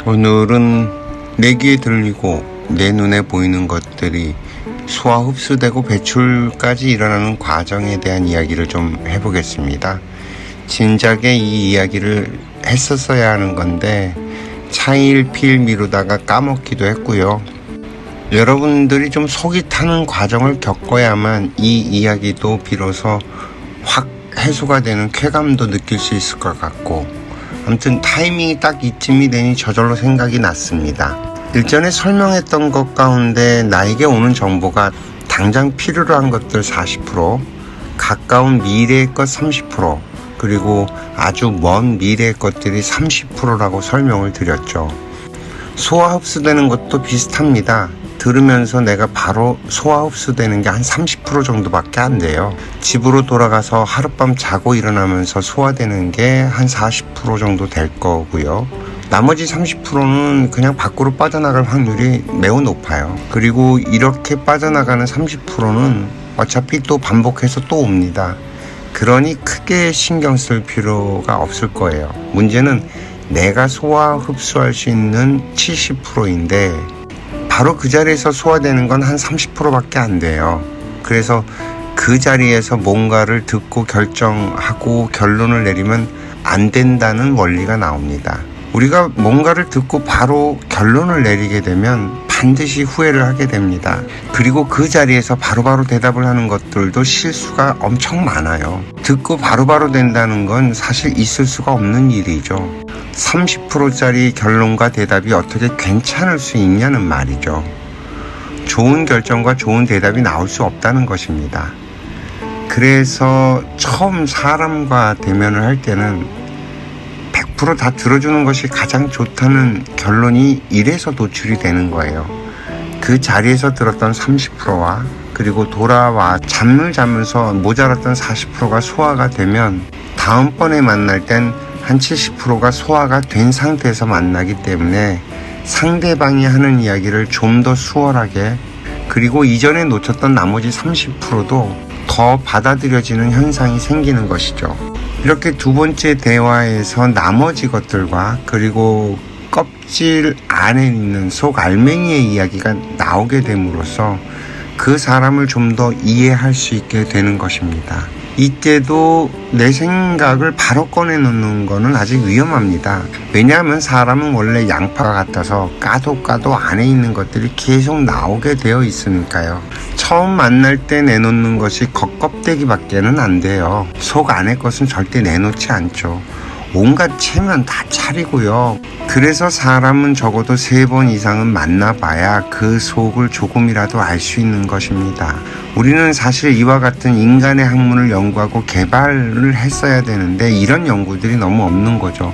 오늘은 내 귀에 들리고 내 눈에 보이는 것들이 소화 흡수되고 배출까지 일어나는 과정에 대한 이야기를 좀 해보겠습니다. 진작에 이 이야기를 했었어야 하는 건데 차일피일 미루다가 까먹기도 했고요. 여러분들이 좀 속이 타는 과정을 겪어야만 이 이야기도 비로소 확 해소가 되는 쾌감도 느낄 수 있을 것 같고, 아무튼 타이밍이 딱 이쯤이 되니 저절로 생각이 났습니다. 일전에 설명했던 것 가운데 나에게 오는 정보가 당장 필요로 한 것들 40%, 가까운 미래의 것 30%, 그리고 아주 먼 미래의 것들이 30%라고 설명을 드렸죠. 소화 흡수되는 것도 비슷합니다. 들으면서 내가 바로 소화 흡수되는 게 한 30% 정도밖에 안 돼요. 집으로 돌아가서 하룻밤 자고 일어나면서 소화되는 게 한 40% 정도 될 거고요. 나머지 30%는 그냥 밖으로 빠져나갈 확률이 매우 높아요. 그리고 이렇게 빠져나가는 30%는 어차피 또 반복해서 또 옵니다. 그러니 크게 신경 쓸 필요가 없을 거예요. 문제는 내가 소화 흡수할 수 있는 70%인데 바로 그 자리에서 소화되는 건 한 30%밖에 안 돼요. 그래서 그 자리에서 뭔가를 듣고 결정하고 결론을 내리면 안 된다는 원리가 나옵니다. 우리가 뭔가를 듣고 바로 결론을 내리게 되면 반드시 후회를 하게 됩니다. 그리고 그 자리에서 바로바로 대답을 하는 것들도 실수가 엄청 많아요. 듣고 바로바로 된다는 건 사실 있을 수가 없는 일이죠. 30%짜리 결론과 대답이 어떻게 괜찮을 수 있냐는 말이죠. 좋은 결정과 좋은 대답이 나올 수 없다는 것입니다. 그래서 처음 사람과 대면을 할 때는 100% 다 들어주는 것이 가장 좋다는 결론이 이래서 도출이 되는 거예요. 그 자리에서 들었던 30%와 그리고 돌아와 잠을 자면서 모자랐던 40%가 소화가 되면 다음번에 만날 땐 한 70%가 소화가 된 상태에서 만나기 때문에 상대방이 하는 이야기를 좀 더 수월하게, 그리고 이전에 놓쳤던 나머지 30%도 더 받아들여지는 현상이 생기는 것이죠. 이렇게 두 번째 대화에서 나머지 것들과 그리고 껍질 안에 있는 속 알맹이의 이야기가 나오게 됨으로써 그 사람을 좀 더 이해할 수 있게 되는 것입니다. 이때도 내 생각을 바로 꺼내놓는 거는 아직 위험합니다. 왜냐하면 사람은 원래 양파 같아서 까도 안에 있는 것들이 계속 나오게 되어 있으니까요. 처음 만날 때 내놓는 것이 겉껍데기밖에는 안 돼요. 속 안의 것은 절대 내놓지 않죠. 온갖 체면 다 차리고요. 그래서 사람은 적어도 3번 이상은 만나봐야 그 속을 조금이라도 알 수 있는 것입니다. 우리는 사실 이와 같은 인간의 학문을 연구하고 개발을 했어야 되는데 이런 연구들이 너무 없는 거죠.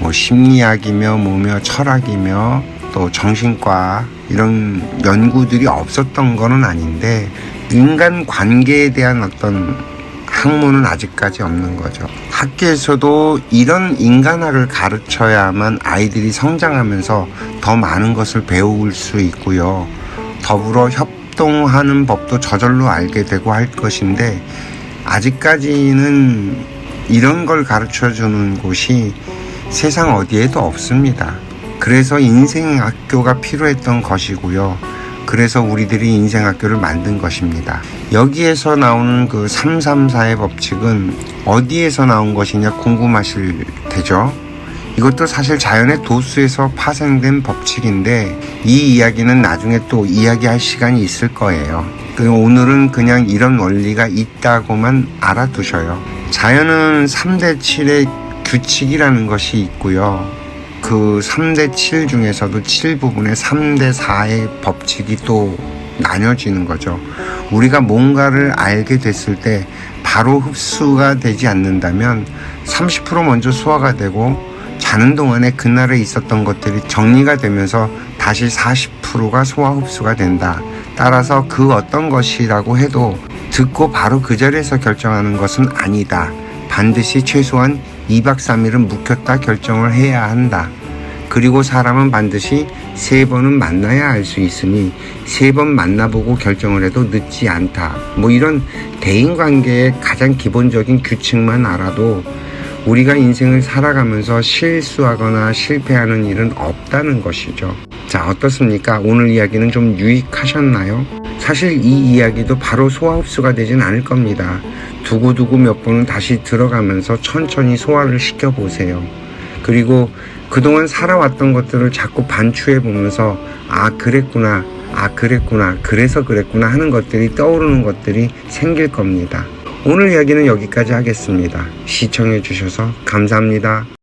뭐 심리학이며 뭐며 철학이며 또 정신과 이런 연구들이 없었던 거는 아닌데 인간 관계에 대한 어떤 학문은 아직까지 없는 거죠. 학교에서도 이런 인간학을 가르쳐야만 아이들이 성장하면서 더 많은 것을 배울 수 있고요. 더불어 협동하는 법도 저절로 알게 되고 할 것인데 아직까지는 이런 걸 가르쳐주는 곳이 세상 어디에도 없습니다. 그래서 인생학교가 필요했던 것이고요. 그래서 우리들이 인생학교를 만든 것입니다. 여기에서 나오는 그 334의 법칙은 어디에서 나온 것이냐 궁금하실 테죠? 이것도 사실 자연의 도수에서 파생된 법칙인데 이 이야기는 나중에 또 이야기할 시간이 있을 거예요. 오늘은 그냥 이런 원리가 있다고만 알아두셔요. 자연은 3대7의 규칙이라는 것이 있고요. 그 3대7 중에서도 7부분의 3대4의 법칙이 또 나뉘어지는 거죠. 우리가 뭔가를 알게 됐을 때 바로 흡수가 되지 않는다면 30% 먼저 소화가 되고 자는 동안에 그날에 있었던 것들이 정리가 되면서 다시 40%가 소화 흡수가 된다. 따라서 그 어떤 것이라고 해도 듣고 바로 그 자리에서 결정하는 것은 아니다. 반드시 최소한 2박 3일은 묵혔다 결정을 해야 한다. 그리고 사람은 반드시 3번은 만나야 알 수 있으니 3번 만나보고 결정을 해도 늦지 않다. 뭐 이런 대인관계의 가장 기본적인 규칙만 알아도 우리가 인생을 살아가면서 실수하거나 실패하는 일은 없다는 것이죠. 자, 어떻습니까? 오늘 이야기는 좀 유익하셨나요? 사실 이 이야기도 바로 소화 흡수가 되진 않을 겁니다. 두고두고 몇 번은 다시 들어가면서 천천히 소화를 시켜보세요. 그리고 그동안 살아왔던 것들을 자꾸 반추해 보면서 그랬구나, 그래서 그랬구나 하는 것들이 떠오르는 것들이 생길 겁니다. 오늘 이야기는 여기까지 하겠습니다. 시청해 주셔서 감사합니다.